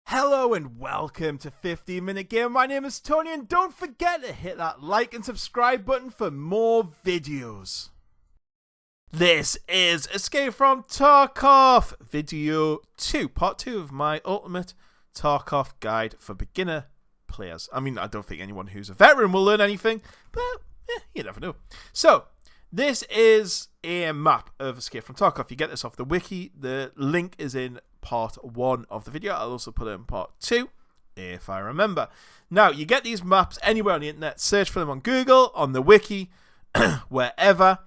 Hello and welcome to 15 Minute Game. My name is Tony and don't forget to hit that like and subscribe button for more videos. This is Escape from Tarkov video 2, part 2 of my ultimate Tarkov guide for beginner players. I mean, I don't think anyone who's a veteran will learn anything, but you never know. So, this is a map of Escape from Tarkov. You get this off the wiki. The link is in part 1 of the video. I'll also put it in part 2, if I remember. Now, you get these maps anywhere on the internet. Search for them on Google, on the wiki, wherever.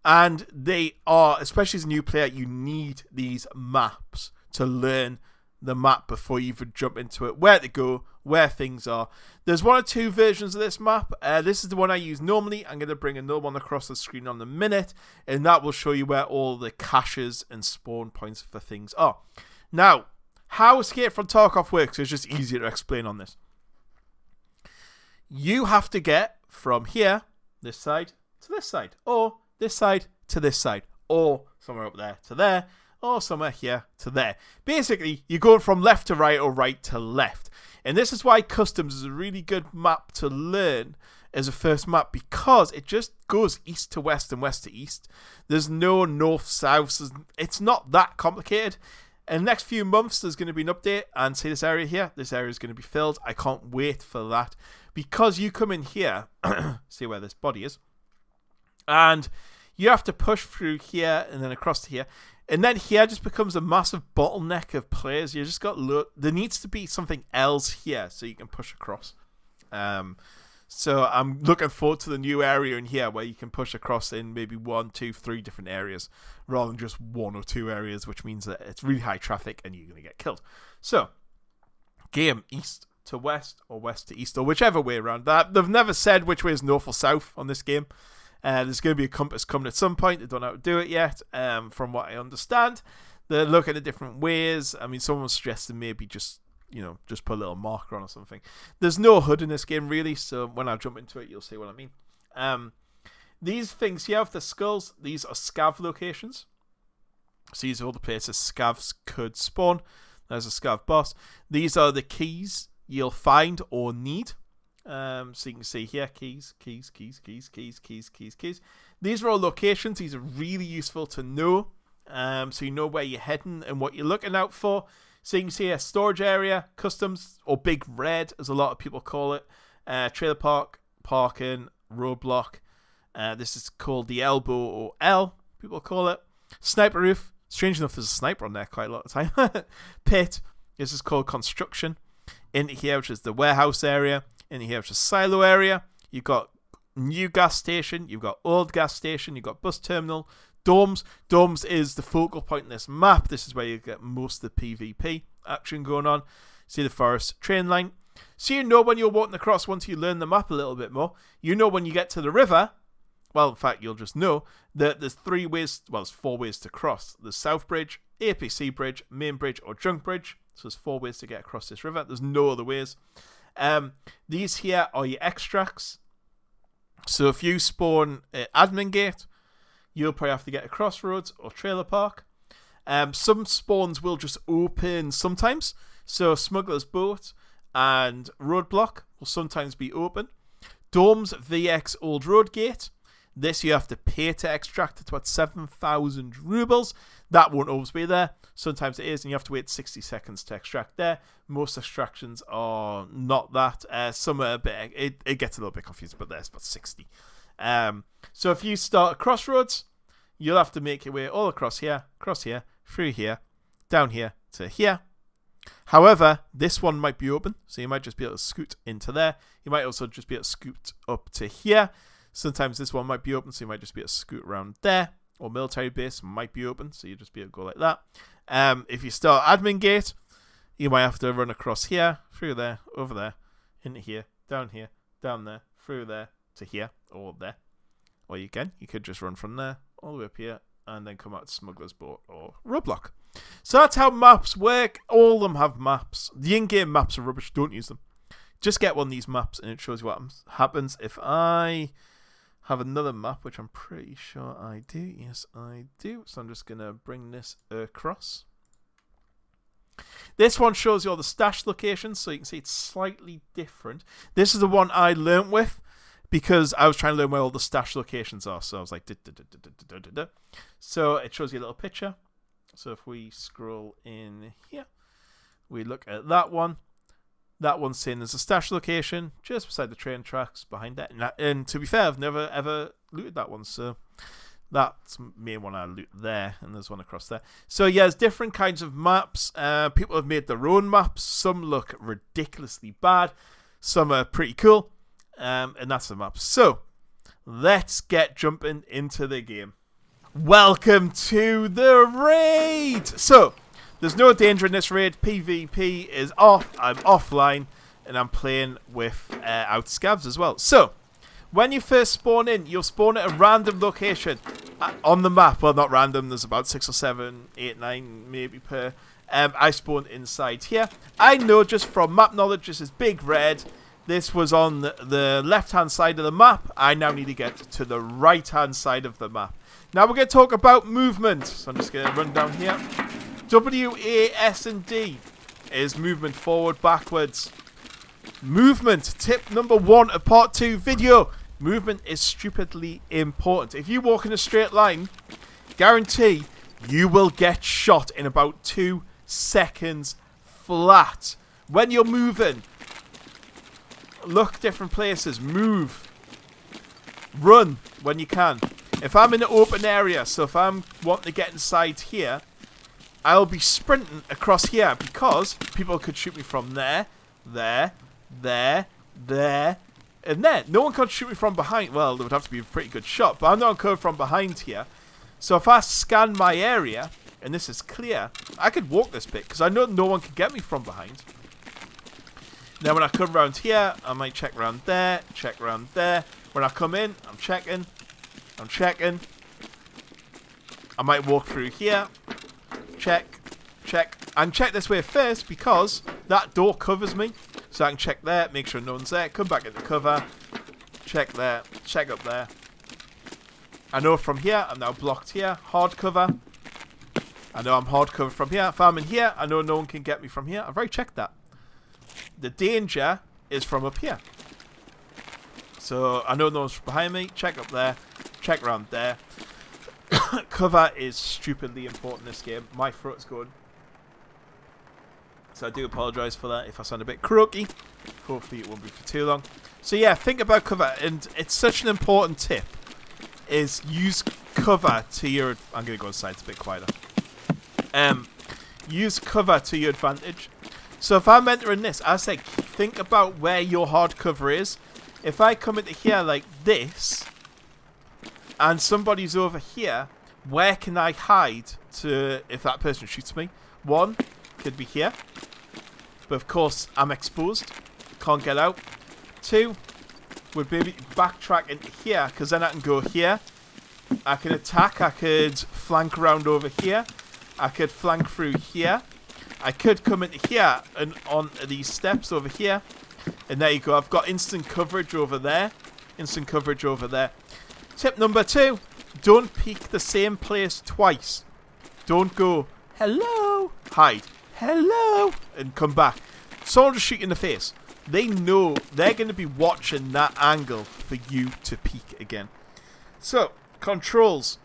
And they are, especially as a new player, you need these maps to learn the map before you even jump into it, where to go, where things are. There's one or two versions of this map. This is the one I use normally. I'm going to bring another one across the screen on the minute, and that will show you where all the caches and spawn points for things are. Now, how Escape from Tarkov works is just easier to explain on this. You have to get from here, this side, to this side, or this side to this side, or somewhere up there to there, or somewhere here to there. Basically, you're going from left to right or right to left. And this is why Customs is a really good map to learn as a first map, because it just goes east to west and west to east. There's no north-south. It's not that complicated. In the next few months, there's going to be an update, and see this area here? This area is going to be filled. I can't wait for that, because you come in here, see where this body is, and you have to push through here and then across to here. And then here just becomes a massive bottleneck of players. You just got there needs to be something else here so you can push across. So I'm looking forward to the new area in here where you can push across in maybe 1, 2, 3 different areas rather than just 1 or 2 areas, which means that it's really high traffic and you're going to get killed. So, game east to west or west to east or whichever way around that. They've never said which way is north or south on this game. There's going to be a compass coming at some point. They don't know how to do it yet, from what I understand. They're looking at different ways. I mean, someone suggested maybe just put a little marker on or something. There's no HUD in this game, really, so when I jump into it, you'll see what I mean. These things here with the skulls, these are scav locations. So these are all the places scavs could spawn. There's a scav boss. These are the keys you'll find or need. So you can see here, keys. These are all locations. These are really useful to know, so you know where you're heading and what you're looking out for. So you can see a storage area, customs, or Big Red, as a lot of people call it, trailer park, parking, roadblock. This is called the elbow, or L, people call it. Sniper roof. Strange enough, there's a sniper on there quite a lot of the time. Pit. This is called construction. Into here, which is the warehouse area. In here, which is silo area. You've got new gas station. You've got old gas station. You've got bus terminal. Domes. Domes is the focal point in this map. This is where you get most of the PvP action going on. See the forest train line. So you know when you're walking across once you learn the map a little bit more. You know when you get to the river. Well, in fact, you'll just know that there's 3 ways. Well, there's 4 ways to cross. There's South Bridge, APC Bridge, Main Bridge, or Junk Bridge. So there's 4 ways to get across this river. There's no other ways. These here are your extracts. So if you spawn admin gate, you'll probably have to get a crossroads or trailer park. Some spawns will just open sometimes. So smuggler's boat and roadblock will sometimes be open. Domes VX old road gate. This you have to pay to extract. It's about 7,000 rubles. That won't always be there. Sometimes it is, and you have to wait 60 seconds to extract there. Most extractions are not that. Some are a bit. It gets a little bit confusing, but there's about 60. So if you start at crossroads, you'll have to make your way all across here, through here, down here to here. However, this one might be open, so you might just be able to scoot into there. You might also just be able to scoot up to here. Sometimes this one might be open, so you might just be able to scoot around there. Or military base might be open, so you just be able to go like that. If you start admin gate, you might have to run across here, through there, over there, into here, down there, through there, to here, or there. Or you could just run from there, all the way up here, and then come out to Smuggler's Boat or Roadblock. So that's how maps work. All of them have maps. The in-game maps are rubbish, don't use them. Just get one of these maps and it shows you what happens. If I have another map, which I'm pretty sure I do. Yes, I do. So I'm just going to bring this across. This one shows you all the stash locations, so you can see it's slightly different. This is the one I learnt with because I was trying to learn where all the stash locations are. So I was like, so it shows you a little picture. So if we scroll in here, we look at that one. That one's saying there's a stash location just beside the train tracks behind that. And to be fair, I've never ever looted that one, so that's the main one I loot there, and there's one across there. So yeah, there's different kinds of maps. People have made their own maps. Some look ridiculously bad. Some are pretty cool. And that's the maps. So let's get jumping into the game. Welcome to the raid! So, there's no danger in this raid. PvP is off. I'm offline. And I'm playing with outscavs as well. So, when you first spawn in, you'll spawn at a random location on the map. Well, not random. There's about 6 or 7, 8, 9 maybe per. I spawned inside here. I know just from map knowledge, this is big red. This was on the left-hand side of the map. I now need to get to the right-hand side of the map. Now we're going to talk about movement. So I'm just going to run down here. W, A, S, and D is movement forward, backwards. Movement, tip number 1 of part 2 video. Movement is stupidly important. If you walk in a straight line, guarantee you will get shot in about 2 seconds flat. When you're moving, look different places, move, run when you can. If I'm in an open area, so if I'm wanting to get inside here, I'll be sprinting across here because people could shoot me from there, and there. No one can shoot me from behind. Well, there would have to be a pretty good shot, but I'm not coming from behind here. So if I scan my area, and this is clear, I could walk this bit because I know no one can get me from behind. Then when I come around here, I might check around there, check around there. When I come in, I'm checking. I might walk through here. Check. And check this way first because that door covers me. So I can check there, make sure no one's there, come back into cover. Check there, check up there. I know from here, I'm now blocked here. Hard cover. I know I'm hard cover from here. If I'm in here, I know no one can get me from here. I've already checked that. The danger is from up here. So I know no one's behind me. Check up there. Check around there. Cover is stupidly important in this game. My throat's going. So I do apologise for that if I sound a bit croaky. Hopefully it won't be for too long. So yeah, think about cover. And it's such an important tip. Is use cover to your... I'm going to go inside. It's a bit quieter. Use cover to your advantage. So if I'm entering this, I say think about where your hard cover is. If I come into here like this, and somebody's over here, where can I hide to if that person shoots me? 1 could be here, but of course I'm exposed, can't get out. 2 would maybe backtrack into here, because then I can go here. I can attack. I could flank around over here. I could flank through here. I could come into here and on these steps over here. And there you go. I've got instant coverage over there. Instant coverage over there. Tip number 2. Don't peek the same place twice. Don't go, hello, hide, hello, and come back. Someone just shoot you in the face. They know they're going to be watching that angle for you to peek again. So, controls.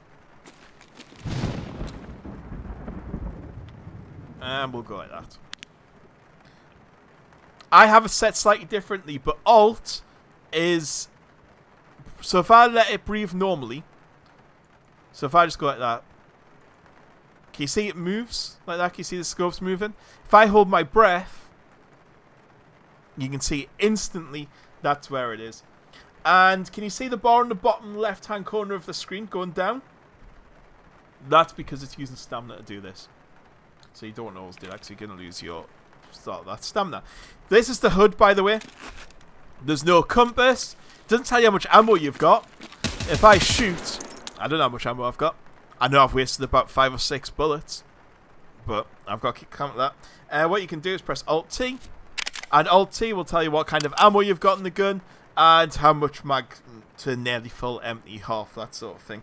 And we'll go like that. I have it set slightly differently, but Alt is... So if I let it breathe normally, so if I just go like that, can you see it moves like that? Can you see the scope's moving? If I hold my breath, you can see instantly that's where it is. And can you see the bar on the bottom left-hand corner of the screen going down? That's because it's using stamina to do this. So you don't want to always do that because you're going to lose your start of that stamina. This is the HUD, by the way. There's no compass. It doesn't tell you how much ammo you've got. If I shoot, I don't know how much ammo I've got. I know I've wasted about 5 or 6 bullets, but I've got to keep count of that. What you can do is press Alt-T, and Alt-T will tell you what kind of ammo you've got in the gun, and how much mag to nearly full, empty, half, that sort of thing.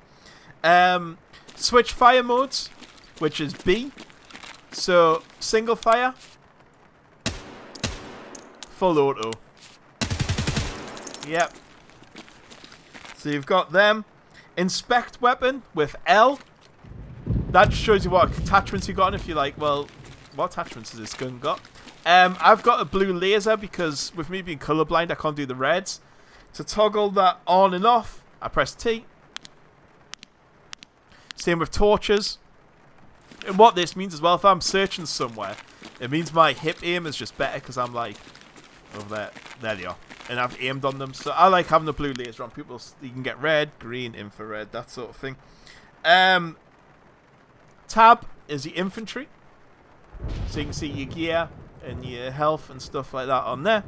Switch fire modes, which is B. So, single fire. Full auto. Yep. So you've got them. Inspect weapon with L. That shows you what attachments you got. And if you're like, well, what attachments has this gun got? I've got a blue laser because with me being colorblind, I can't do the reds. To toggle that on and off, I press T. Same with torches. And what this means as well, if I'm searching somewhere, it means my hip aim is just better because I'm like, over there. There they are. And I've aimed on them. So I like having the blue laser on people. You can get red, green, infrared, that sort of thing. Tab is the infantry. So you can see your gear and your health and stuff like that on there.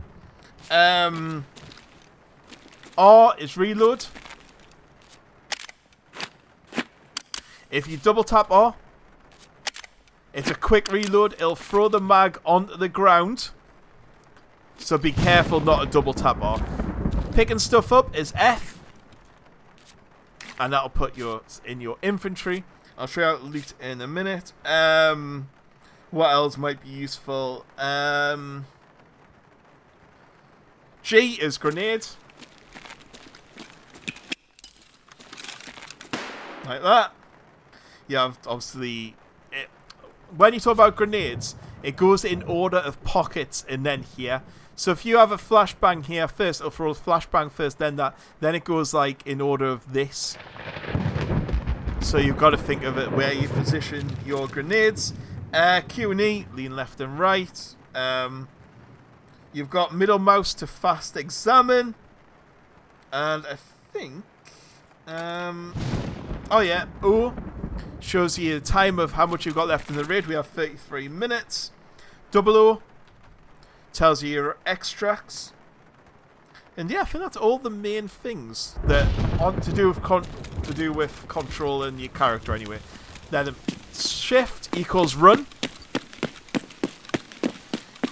R is reload. If you double tap R, it's a quick reload. It'll throw the mag onto the ground. So be careful not to double tap R. Picking stuff up is F. And that'll put you in your infantry. I'll show you how to loot in a minute. What else might be useful? G is grenades. Like that. Yeah, obviously, when you talk about grenades, it goes in order of pockets and then here. So if you have a flashbang here first, it'll throw a flashbang first, then that. Then it goes like in order of this. So you've got to think of it where you position your grenades. Q and E, lean left and right. You've got middle mouse to fast examine. And I think... oh yeah, O shows you the time of how much you've got left in the raid. We have 33 minutes. Double O tells you your extracts. And yeah, I think that's all the main things that are to do with controlling your character anyway. Then shift equals run.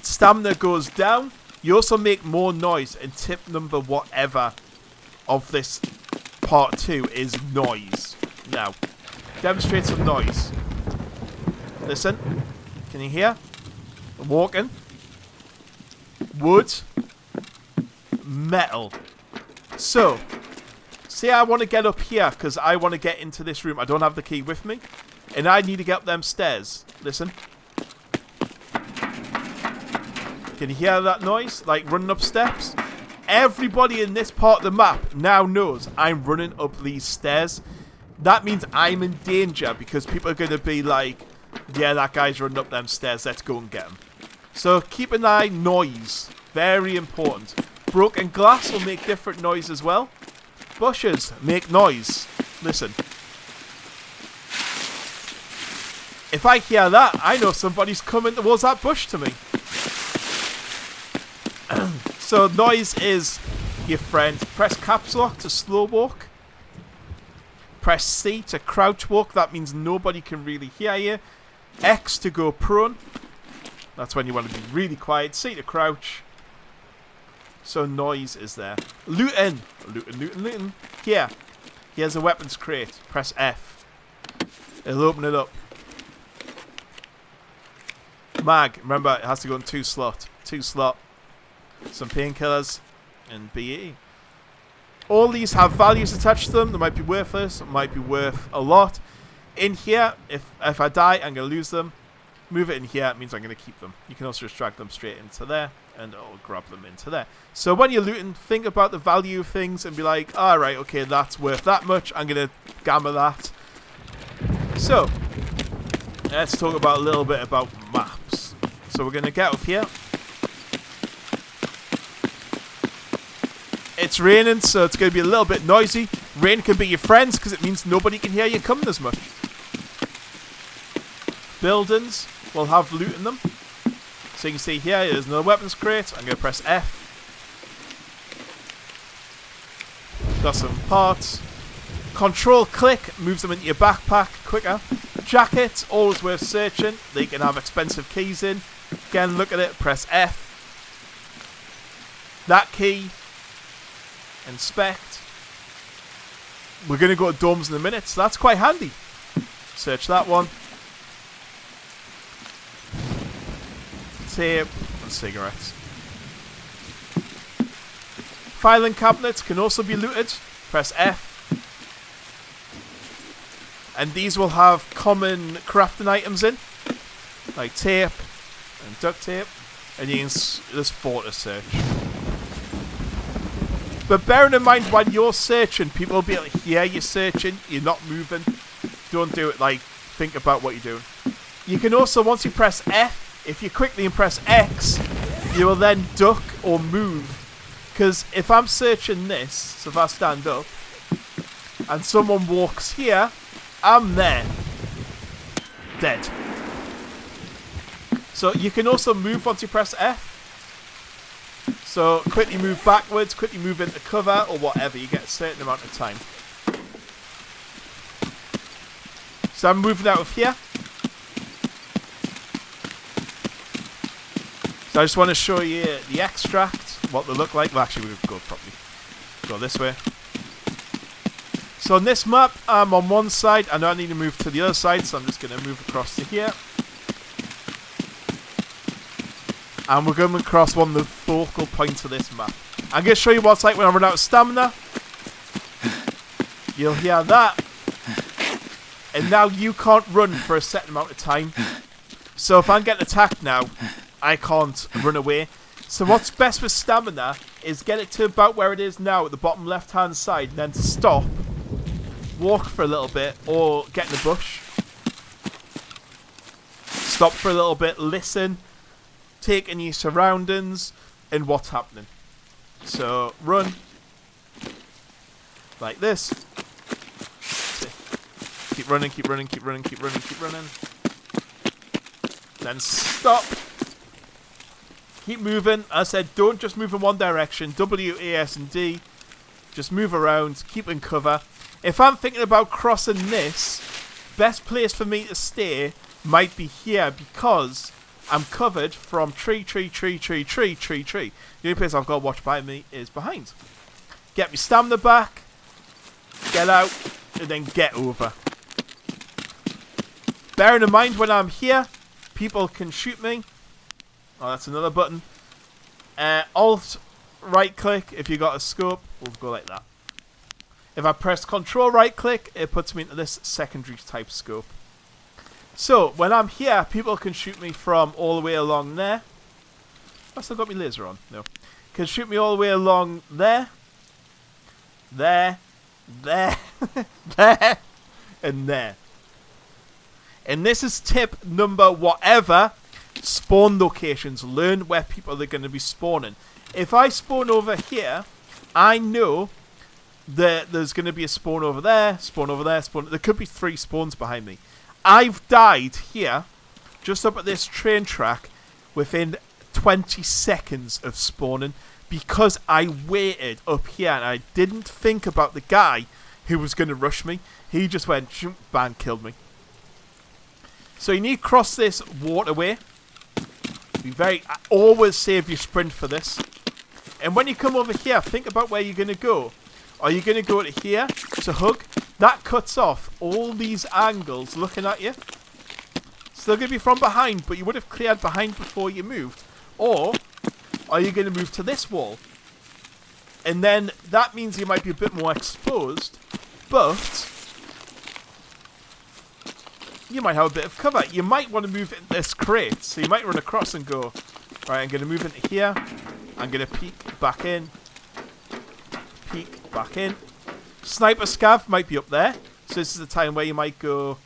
Stamina goes down. You also make more noise, and tip number whatever of this part 2 is noise. Now, demonstrate some noise. Listen. Can you hear? I'm walking. Wood. Metal. So, say I want to get up here because I want to get into this room. I don't have the key with me. And I need to get up them stairs. Listen. Can you hear that noise? Like running up steps? Everybody in this part of the map now knows I'm running up these stairs. That means I'm in danger because people are going to be like, yeah, that guy's running up them stairs. Let's go and get him. So keep an eye. Noise. Very important. Broken glass will make different noise as well. Bushes make noise. Listen. If I hear that, I know somebody's coming towards that bush to me. So noise is your friend. Press caps lock to slow walk. Press C to crouch walk. That means nobody can really hear you. X to go prone. That's when you want to be really quiet. C to crouch. So noise is there. Looting. Looting. Here. Here's a weapons crate. Press F. It'll open it up. Mag. Remember, it has to go in 2 slot. 2 slot. Some painkillers. And BE. All these have values attached to them. They might be worthless. It might be worth a lot. In here, if I die, I'm going to lose them. Move it in here. It means I'm going to keep them. You can also just drag them straight into there. And I'll grab them into there. So when you're looting, think about the value of things and be like, alright, okay, that's worth that much. I'm going to gamma that. So, let's talk about a little bit about maps. So we're going to get up here. It's raining, so it's going to be a little bit noisy. Rain can be your friends because it means nobody can hear you coming as much. Buildings will have loot in them. So you can see here, there's another weapons crate. I'm going to press F. Got some parts. Control click moves them into your backpack quicker. Jackets, always worth searching. They can have expensive keys in. Again, look at it, press F. That key. Inspect. We're going to go to dorms in a minute, so that's quite handy. Search that one. tape, and cigarettes. Filing cabinets can also be looted. Press F. And these will have common crafting items in, like tape and duct tape. And you can there's 4 to search. But bearing in mind when you're searching, people will be able to hear you searching. You're not moving. Don't do it like think about what you're doing. You can also, once you press F, if you quickly press X, you will then duck or move. Because if I'm searching this, so if I stand up, and someone walks here, I'm there. Dead. So you can also move once you press F. So quickly move backwards, quickly move into cover, or whatever. You get a certain amount of time. So I'm moving out of here. So I just want to show you the extract, what they look like. Well, actually, we'll go properly. Go this way. So on this map, I'm on one side. I know I need to move to the other side, so I'm just going to move across to here. And we're going across one of the focal points of this map. I'm going to show you what it's like when I run out of stamina. You'll hear that. And now you can't run for a certain amount of time. So if I'm getting attacked now, I can't run away. So what's best for stamina is get it to about where it is now at the bottom left hand side, and then stop, walk for a little bit, or get in a bush. Stop for a little bit, listen, take in your surroundings and what's happening. So run like this. Keep running, keep running, keep running, keep running, keep running. Then stop. Keep moving. As I said, don't just move in one direction. W, A, S, and D. Just move around. Keep in cover. If I'm thinking about crossing this, best place for me to stay might be here because I'm covered from tree. The only place I've got to watch behind me is behind. Get me stamina back. Get out. And then get over. Bearing in mind when I'm here, people can shoot me. Oh, that's another button. Alt, right click if you got a scope. We'll go like that. If I press Control right click, it puts me into this secondary type scope. So, when I'm here, people can shoot me from all the way along there. I still got my laser on. No. Can shoot me all the way along there. There. There. There. And there. And this is tip number whatever. Spawn locations. Learn where people are going to be spawning. If I spawn over here, I know that there's going to be a spawn over there, spawn over there, spawn. There could be 3 spawns behind me. I've died here, just up at this train track, within 20 seconds of spawning because I waited up here and I didn't think about the guy who was going to rush me. He just went, shoom, bang, killed me. So you need to cross this waterway. Always save your sprint for this. And when you come over here, think about where you're going to go. Are you going to go to here to hug? That cuts off all these angles looking at you. Still going to be from behind, but you would have cleared behind before you moved. Or are you going to move to this wall? And then that means you might be a bit more exposed, but you might have a bit of cover. You might want to move in this crate. So you might run across and go, right, I'm going to move into here. I'm going to peek back in. Peek back in. Sniper scav might be up there. So this is the time where you might go,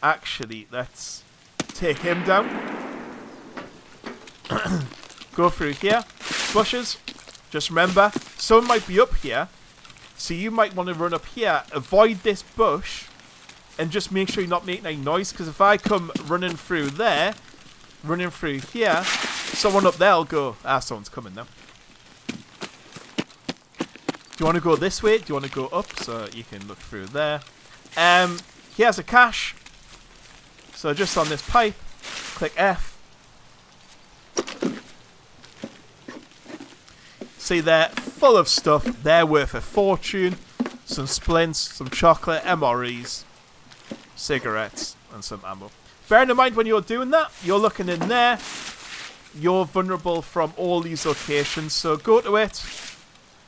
actually, let's take him down. Go through here. Bushes. Just remember, someone might be up here. So you might want to run up here. Avoid this bush. And just make sure you're not making any noise. Because if I come running through there, running through here, someone up there will go, someone's coming now. Do you want to go this way? Do you want to go up? So you can look through there. Here's a cache. So just on this pipe, click F. See, they're full of stuff. They're worth a fortune. Some splints, some chocolate, MREs, cigarettes, and some ammo. Bearing in mind when you're doing that, you're looking in there. you're vulnerable from all these locations. So go to it,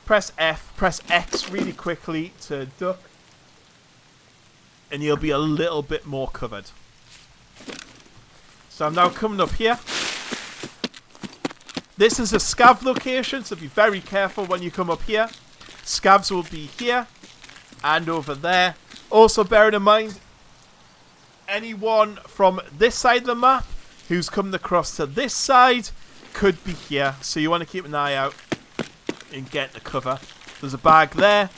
press F, press X really quickly to duck, and you'll be a little bit more covered. So I'm now coming up here. This is a scav location, so be very careful when you come up here. Scavs will be here and over there. Also bearing in mind, anyone from this side of the map who's coming across to this side could be here. So you want to keep an eye out and get the cover. There's a bag there.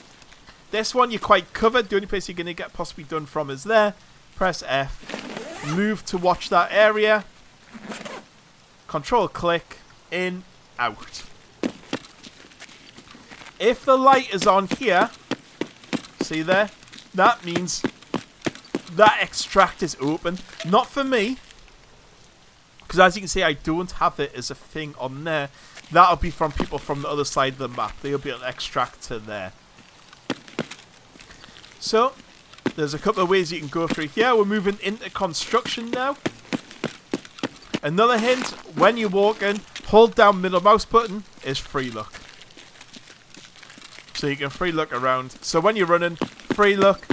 This one you're quite covered. The only place you're going to get possibly done from is there. Press F. Move to watch that area. Control click. In, out. If the light is on here, see there? That means that extract is open. Not for me, because as you can see, I don't have it as a thing on there. That'll be from people from the other side of the map. They'll be able to extract to there. So, there's a couple of ways you can go through here. We're moving into construction now. Another hint, when you're walking, hold down middle mouse button is free look. So you can free look around. So when you're running, free look.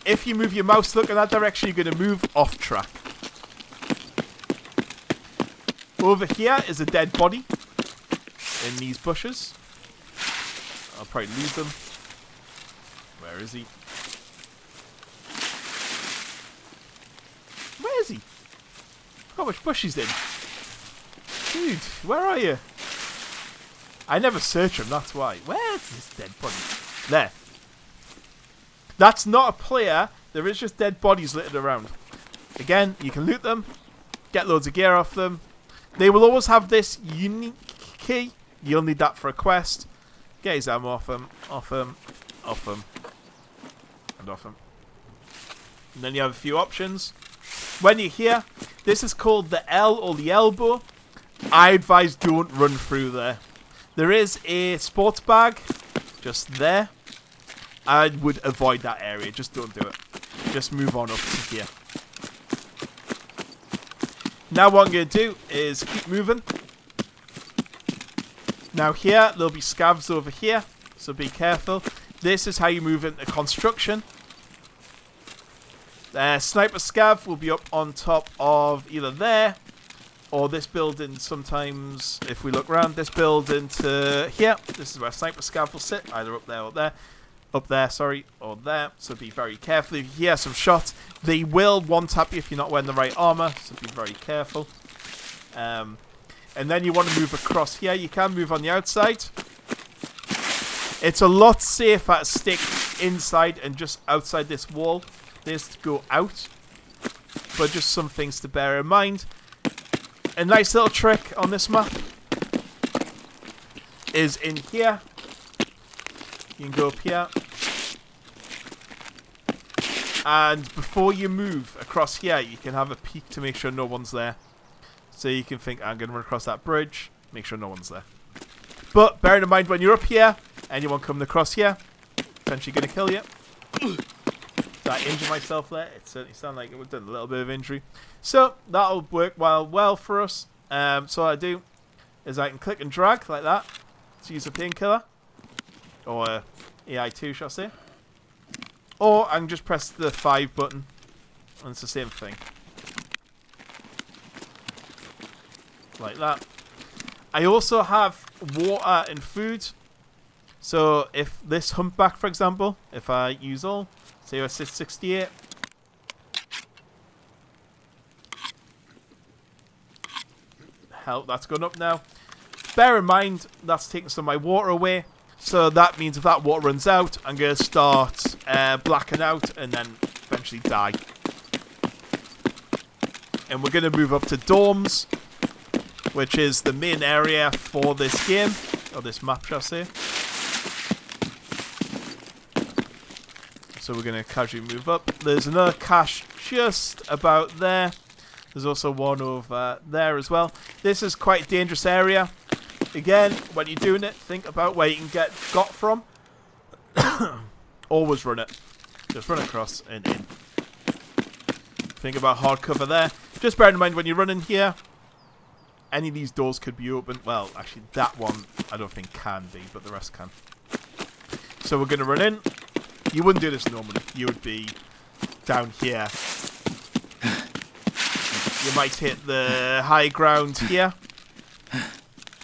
If you move your mouse look in that direction, you're going to move off track. Over here is a dead body in these bushes. I'll probably lose them. Where is he? Where is he? Look how much bush he's in. Dude, where are you? I never search him, that's why. Where's this dead body? There. That's not a player. There is just dead bodies littered around. Again, you can loot them. Get loads of gear off them. They will always have this unique key. You'll need that for a quest. Get his ammo off him. Off him. Off him. And off him. And then you have a few options. When you're here, this is called the L or the elbow. I advise don't run through there. There is a sports bag just there. I would avoid that area. Just don't do it. Just move on up to here. Now what I'm going to do is keep moving. Now here, there'll be scavs over here. So be careful. This is how you move into construction. Sniper scav will be up on top of either there or this building. Sometimes, if we look around, this building to here. This is where sniper scav will sit, either up there or there. Up there, sorry, or there. So be very careful. If you hear some shots, they will one-tap you if you're not wearing the right armor. So be very careful. And then you want to move across here. You can move on the outside. It's a lot safer to stick inside and just outside this wall. This to go out. But just some things to bear in mind. A nice little trick on this map is in here. You can go up here. And before you move across here, you can have a peek to make sure no one's there. So you can think, I'm going to run across that bridge. Make sure no one's there. But bear in mind when you're up here, anyone coming across here, potentially going to kill you. Did I injure myself there? It certainly sounded like it would have done a little bit of injury. So that'll work well for us. So what I do is I can click and drag like that to use a painkiller. Or AI2, shall I say. Or I can just press the 5 button. And it's the same thing. Like that. I also have water and food. So if this humpback, for example, if I use all, say I sit 68. Hell, that's gone up now. Bear in mind, that's taking some of my water away. So that means if that water runs out, I'm going to start blacking out and then eventually die. And we're going to move up to dorms, which is the main area for this game, or this map, shall I say. So we're going to casually move up. There's another cache just about there. There's also one over there as well. This is quite a dangerous area. Again, when you're doing it, think about where you can get got from. Always run it. Just run across and in. Think about hard cover there. Just bear in mind when you're running here, any of these doors could be open. Well, actually, that one I don't think can be, but the rest can. So we're going to run in. You wouldn't do this normally. You would be down here. You might hit the high ground here.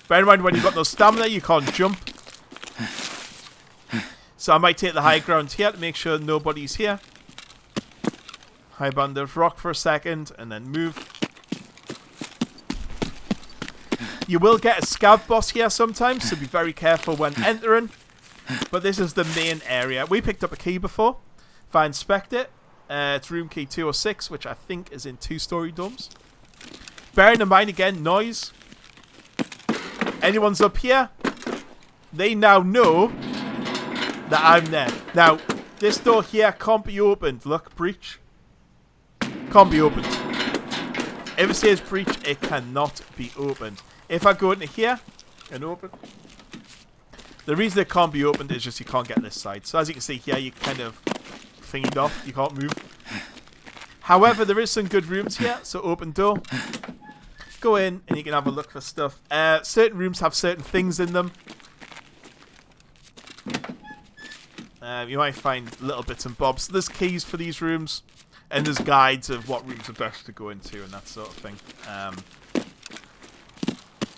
Bear in mind, when you've got no stamina, you can't jump. So I might take the high ground here to make sure nobody's here. Hide behind the rock for a second, and then move. You will get a scout boss here sometimes, so be very careful when entering. But this is the main area. We picked up a key before. If I inspect it, it's room key 206, which I think is in 2-story domes. Bearing in mind, again, noise. Anyone's up here, they now know that I'm there. Now, this door here can't be opened. Look, breach. Can't be opened. If it says breach, it cannot be opened. If I go into here and open, the reason it can't be opened is just you can't get this side. So as you can see here, you kind of thingied off. You can't move. However, there is some good rooms here. So open door. Go in and you can have a look for stuff. Certain rooms have certain things in them. You might find little bits and bobs. So there's keys for these rooms. And there's guides of what rooms are best to go into and that sort of thing.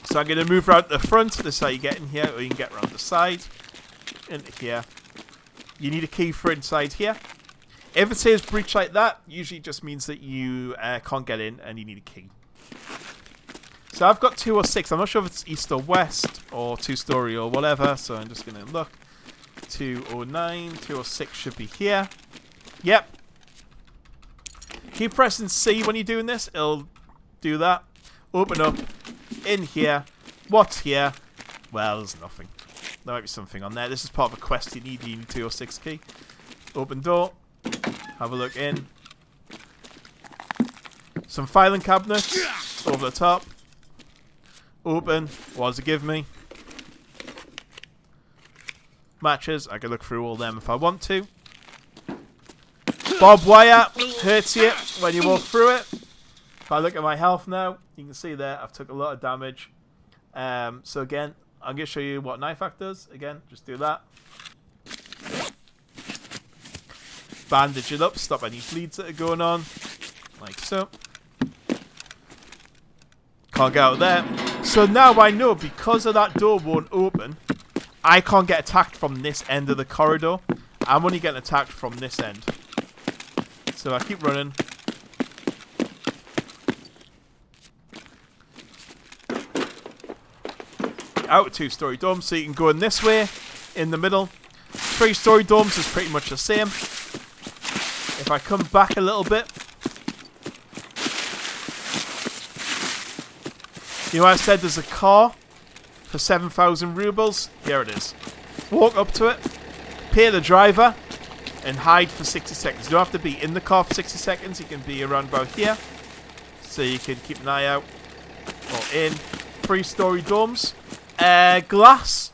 So I'm going to move around to the front. This is how you get in here, or you can get around the side. Into here. You need a key for inside here. If it says breach like that, usually just means that you can't get in and you need a key. So I've got 206. I'm not sure if it's east or west or 2-story or whatever. So I'm just going to look. 209, 206 should be here. Yep. Keep pressing C when you're doing this. It'll do that. Open up. In here. What's here? Well, there's nothing. There might be something on there. This is part of a quest you need. You need 206 key. Open door. Have a look in. Some filing cabinets. Over the top. Open. What does it give me? Matches. I can look through all them if I want to. Barbed wire hurts you when you walk through it. If I look at my health now, you can see there I've took a lot of damage. So again, I'm going to show you what knife hack does. Again, just do that. Bandage it up, stop any bleeds that are going on. Like so. Can't get out of there. So now I know because of that door won't open, I can't get attacked from this end of the corridor. I'm only getting attacked from this end. So I keep running. Out of 2-story domes, so you can go in this way, in the middle. 3-story domes is pretty much the same. If I come back a little bit, you know, I said there's a car for 7,000 rubles. Here it is. Walk up to it, pay the driver, and hide for 60 seconds. You don't have to be in the car for 60 seconds. You can be around about here, so you can keep an eye out. Or in 3-story domes. Glass.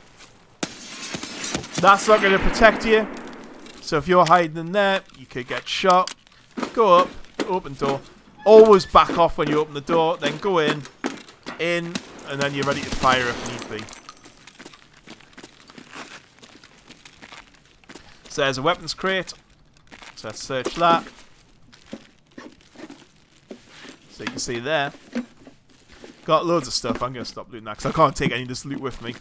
That's not going to protect you. So if you're hiding in there, you could get shot. Go up, open door. Always back off when you open the door. Then go in, and then you're ready to fire if need be. So there's a weapons crate. So let's search that. So you can see there. Got loads of stuff. I'm going to stop looting that because I can't take any of this loot with me.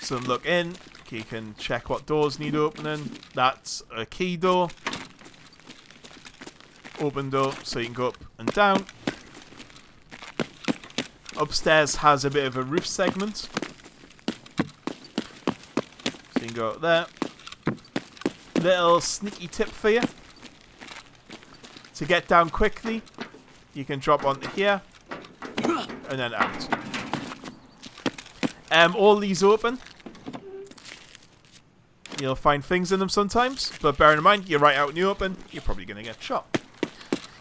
So look in. You can check what doors need opening. That's a key door. Open door so you can go up and down. Upstairs has a bit of a roof segment. So you can go up there. Little sneaky tip for you. To get down quickly, you can drop onto here. And then out. All these open. You'll find things in them sometimes. But bear in mind, you're right out in the open. You're probably going to get shot.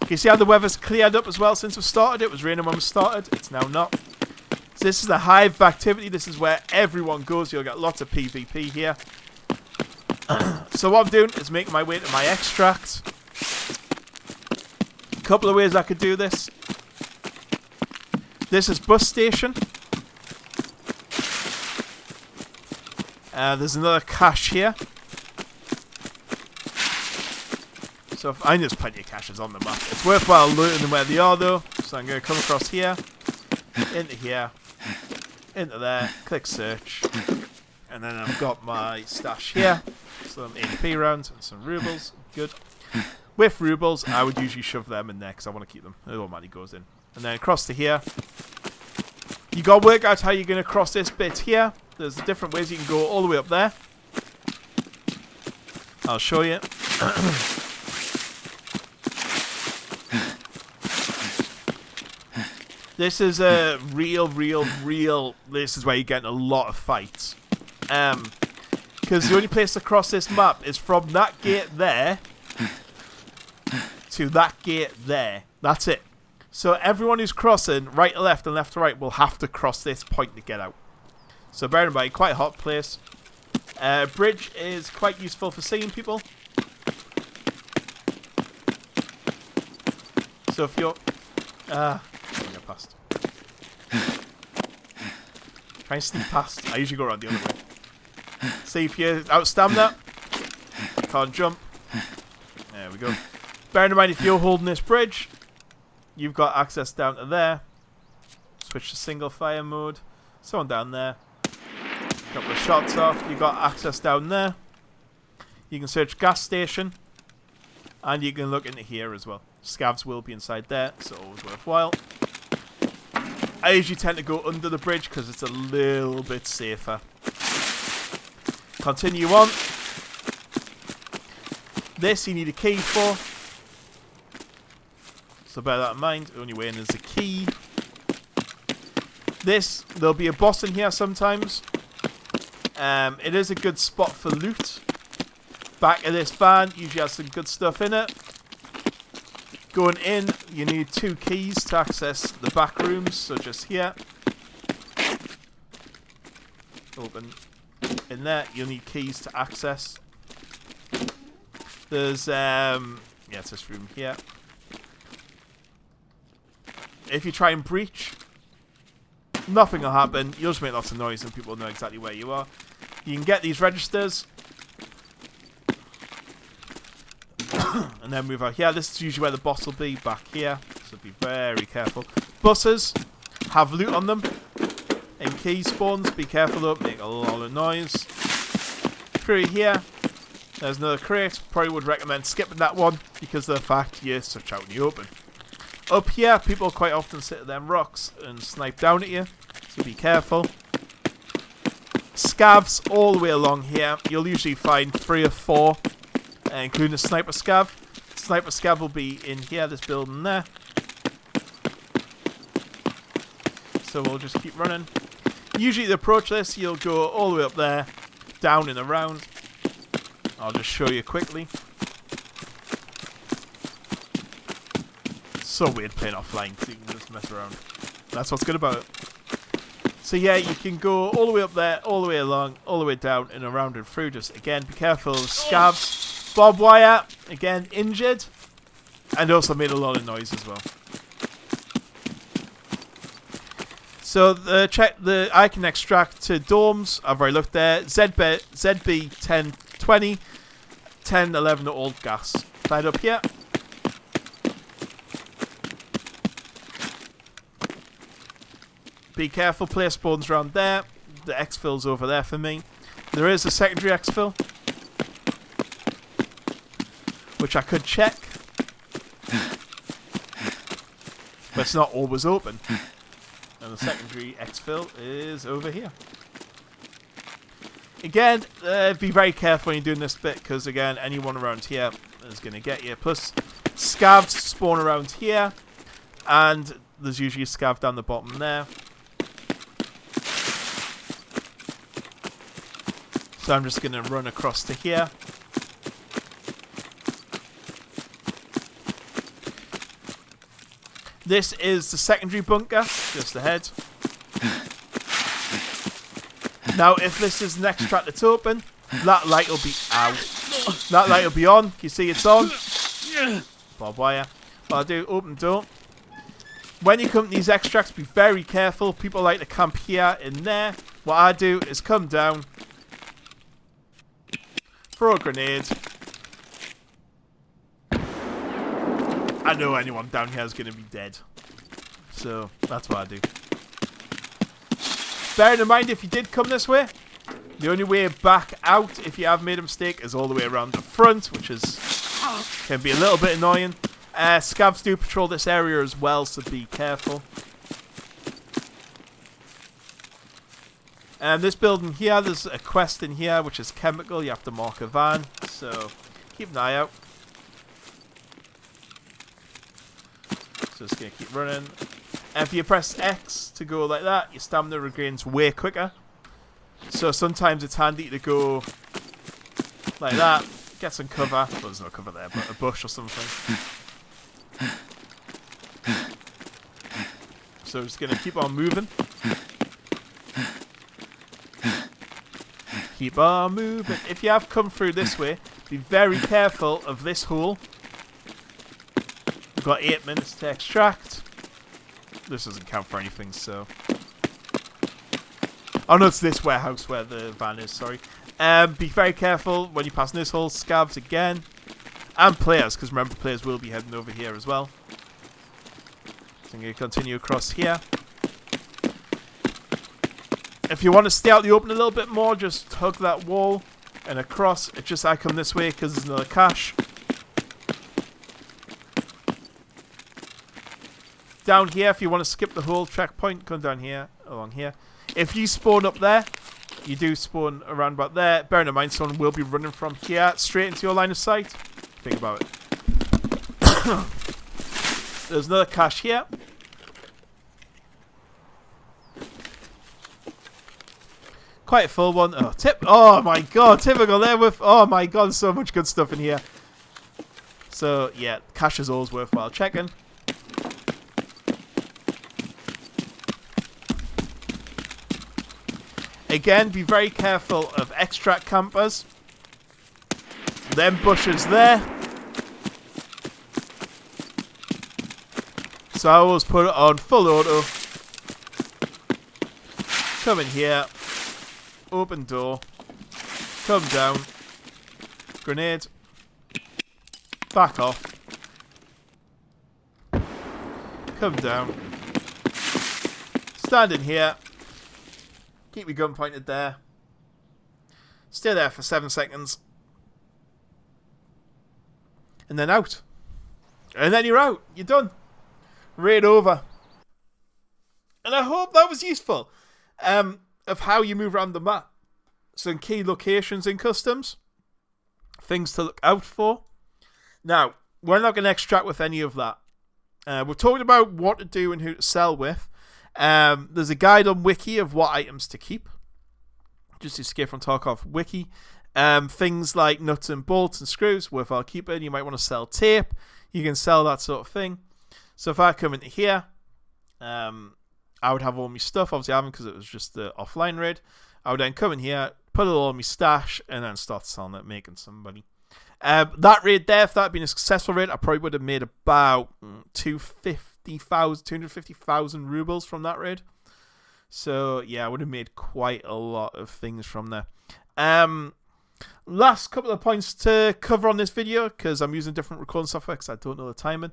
Can you see how the weather's cleared up as well since we started? It was raining when we started. It's now not. So this is the Hive activity. This is where everyone goes. You'll get lots of PvP here. So what I'm doing is making my way to my extract. A couple of ways I could do this. This is bus station. There's another cache here. So I think there's plenty of caches on the map. It's worthwhile looting them where they are though. So I'm going to come across here, into here, into there, click search, and then I've got my stash here. Some HP rounds and some rubles. Good. With rubles, I would usually shove them in there because I want to keep them. All money goes in. And then across to here. You got to work out how you're going to cross this bit here. There's different ways you can go all the way up there. I'll show you. This is a real. This is where you're getting a lot of fights. Because the only place to cross this map is from that gate there to that gate there. That's it. So everyone who's crossing right to left and left to right will have to cross this point to get out. So bear in mind, quite a hot place. Bridge is quite useful for seeing people. So if you're... go past. Try and sneak past. I usually go around the other way. See if you out stamina. Can't jump. There we go. Bear in mind, if you're holding this bridge, you've got access down to there. Switch to single fire mode. Someone down there. Couple of shots off. You've got access down there. You can search gas station. And you can look into here as well. Scavs will be inside there, so always worthwhile. I usually tend to go under the bridge because it's a little bit safer. Continue on. This you need a key for. So bear that in mind. The only way in is a key. This, there'll be a boss in here sometimes. It is a good spot for loot. Back of this van usually has some good stuff in it. Going in, you need 2 keys to access the back rooms. So just here. Open. In there, you'll need keys to access. There's, it's this room here. If you try and breach, nothing will happen. You'll just make lots of noise and people will know exactly where you are. You can get these registers. And then move out here. This is usually where the boss will be, back here. So be very careful. Buses have loot on them. And key spawns. Be careful though, make a lot of noise. Through here, there's another crate. Probably would recommend skipping that one because of the fact you're such out in the open. Up here, people quite often sit at them rocks and snipe down at you. So be careful. Scavs all the way along here. You'll usually find 3 or 4. Including a sniper scav. Sniper scav will be in here, this building there. So we'll just keep running. Usually to approach this, you'll go all the way up there, down and around. I'll just show you quickly. It's so weird playing offline because you can just mess around. That's what's good about it. So yeah, you can go all the way up there, all the way along, all the way down and around and through. Just again, be careful of scavs. Bob wire, again, injured. And also made a lot of noise as well. So I can extract to dorms. I've already looked there. ZB 1020, 1011 are all gas. Tied up here. Be careful, place spawns around there. The exfil's over there for me. There is a secondary exfil, which I could check, but it's not always open. And the secondary exfil is over here. Again, be very careful when you're doing this bit, because again, anyone around here is going to get you. Plus, scavs spawn around here, and there's usually a scav down the bottom there. So I'm just going to run across to here. This is the secondary bunker, just ahead. Now, if this is the next track that's open, that light will be out. That light will be on. You see it's on. Bob wire. What I'll do, open door. When you come to these extracts, be very careful. People like to camp here and there. What I do is come down, throw a grenade. I know anyone down here is going to be dead. So, that's what I do. Bearing in mind, if you did come this way, the only way back out, if you have made a mistake, is all the way around the front, which can be a little bit annoying. Scavs do patrol this area as well, so be careful. And this building here, there's a quest in here, which is chemical. You have to mark a van, so keep an eye out. So it's going to keep running. And if you press X to go like that, your stamina regains way quicker. So sometimes it's handy to go like that, get some cover. Well, there's no cover there, but a bush or something. So just going to keep on moving. Keep on moving. If you have come through this way, be very careful of this hole. We've got 8 minutes to extract. This doesn't count for anything, so... Oh no, it's this warehouse where the van is, sorry. Be very careful when you pass this hole. Scavs again. And players, because remember, players will be heading over here as well. So I'm going to continue across here. If you want to stay out the open a little bit more, just hug that wall and across. It's just I come this way because there's another cache. Down here, if you want to skip the whole checkpoint, come down here, along here. If you spawn up there, you do spawn around about there. Bearing in mind, someone will be running from here straight into your line of sight. Think about it. There's another cache here. Quite a full one. Oh my god, typical there with... Oh my god, so much good stuff in here. So, yeah, cache is always worthwhile checking. Again, be very careful of extract campers. Them bushes there. So I always put it on full auto. Come in here. Open door. Come down. Grenade. Back off. Come down. Stand in here. Keep your gun pointed there. Stay there for 7 seconds. And then out. And then you're out. You're done. Raid over. And I hope that was useful. Of how you move around the map. Some key locations in customs. Things to look out for. Now, we're not going to extract with any of that. We've talked about what to do and who to sell with. There's a guide on Wiki of what items to keep. Just escape from Tarkov Wiki. Things like nuts and bolts and screws, worthwhile keeping. You might want to sell tape. You can sell that sort of thing. So if I come into here, I would have all my stuff. Obviously I haven't because it was just the offline raid. I would then come in here, put it all in my stash, and then start selling it, making some money. That raid there, if that had been a successful raid, I probably would have made about 250,000 rubles from that raid. So yeah, I would have made quite a lot of things from there. Last couple of points to cover on this video, because I'm using different recording software because I don't know the timing.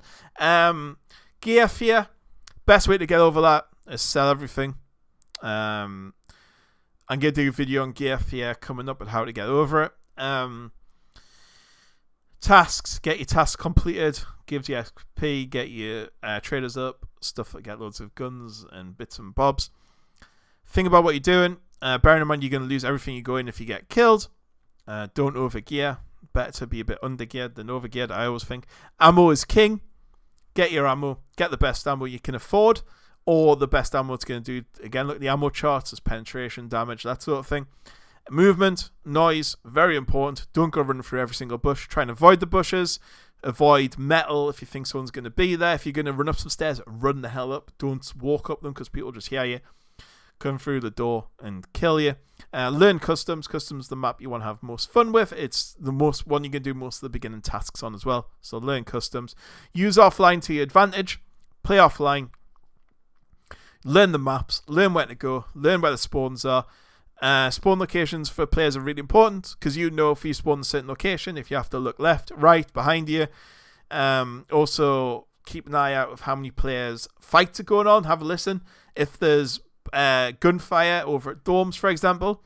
Gear fear, best way to get over that is sell everything. I'm going to do a video on gear fear coming up and how to get over it. Tasks, get your tasks completed, gives you XP, get your traders up, stuff that get loads of guns and bits and bobs. Think about what you're doing. Bearing in mind you're going to lose everything you go in if you get killed. Don't overgear. Better to be a bit undergeared than overgeared, I always think. Ammo is king. Get your ammo. Get the best ammo you can afford. Or the best ammo it's going to do. Again, look at the ammo charts. There's penetration, damage, that sort of thing. Movement, noise, very important. Don't go running through every single bush. Try and avoid the bushes. Avoid metal if you think someone's going to be there. If you're going to run up some stairs, run the hell up. Don't walk up them because people just hear you. Come through the door and kill you. Learn customs. Customs the map you want to have most fun with. It's the most one you can do most of the beginning tasks on as well. So learn customs. Use offline to your advantage. Play offline. learn the maps, learn where to go, learn where the spawns are. Spawn locations for players are really important because you know if you spawn in a certain location, if you have to look left, right, behind you. Also, keep an eye out of how many players fights are going on. Have a listen. If there's gunfire over at dorms, for example,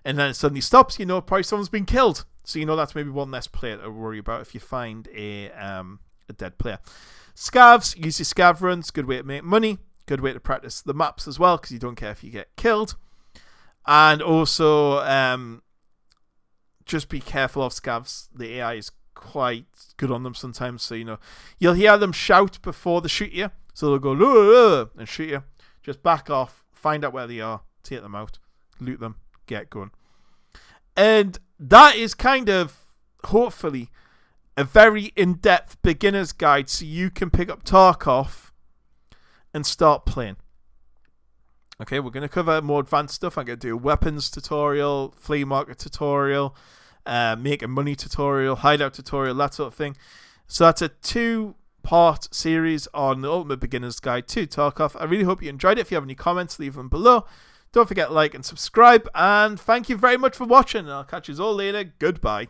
and then it suddenly stops, you know probably someone's been killed. So you know that's maybe one less player to worry about if you find a dead player. Scavs, use your scav runs. Good way to make money. Good way to practice the maps as well because you don't care if you get killed. And also, just be careful of scavs. The AI is quite good on them sometimes. So, you know, you'll hear them shout before they shoot you. So they'll go, "Look," and shoot you. Just back off, find out where they are, take them out, loot them, get going. And that is kind of, hopefully, a very in-depth beginner's guide so you can pick up Tarkov and start playing. Okay, we're going to cover more advanced stuff. I'm going to do a weapons tutorial, flea market tutorial, making money tutorial, hideout tutorial, that sort of thing. So that's a 2-part series on the Ultimate Beginner's Guide to Tarkov. I really hope you enjoyed it. If you have any comments, leave them below. Don't forget to like and subscribe. And thank you very much for watching. I'll catch you all later. Goodbye.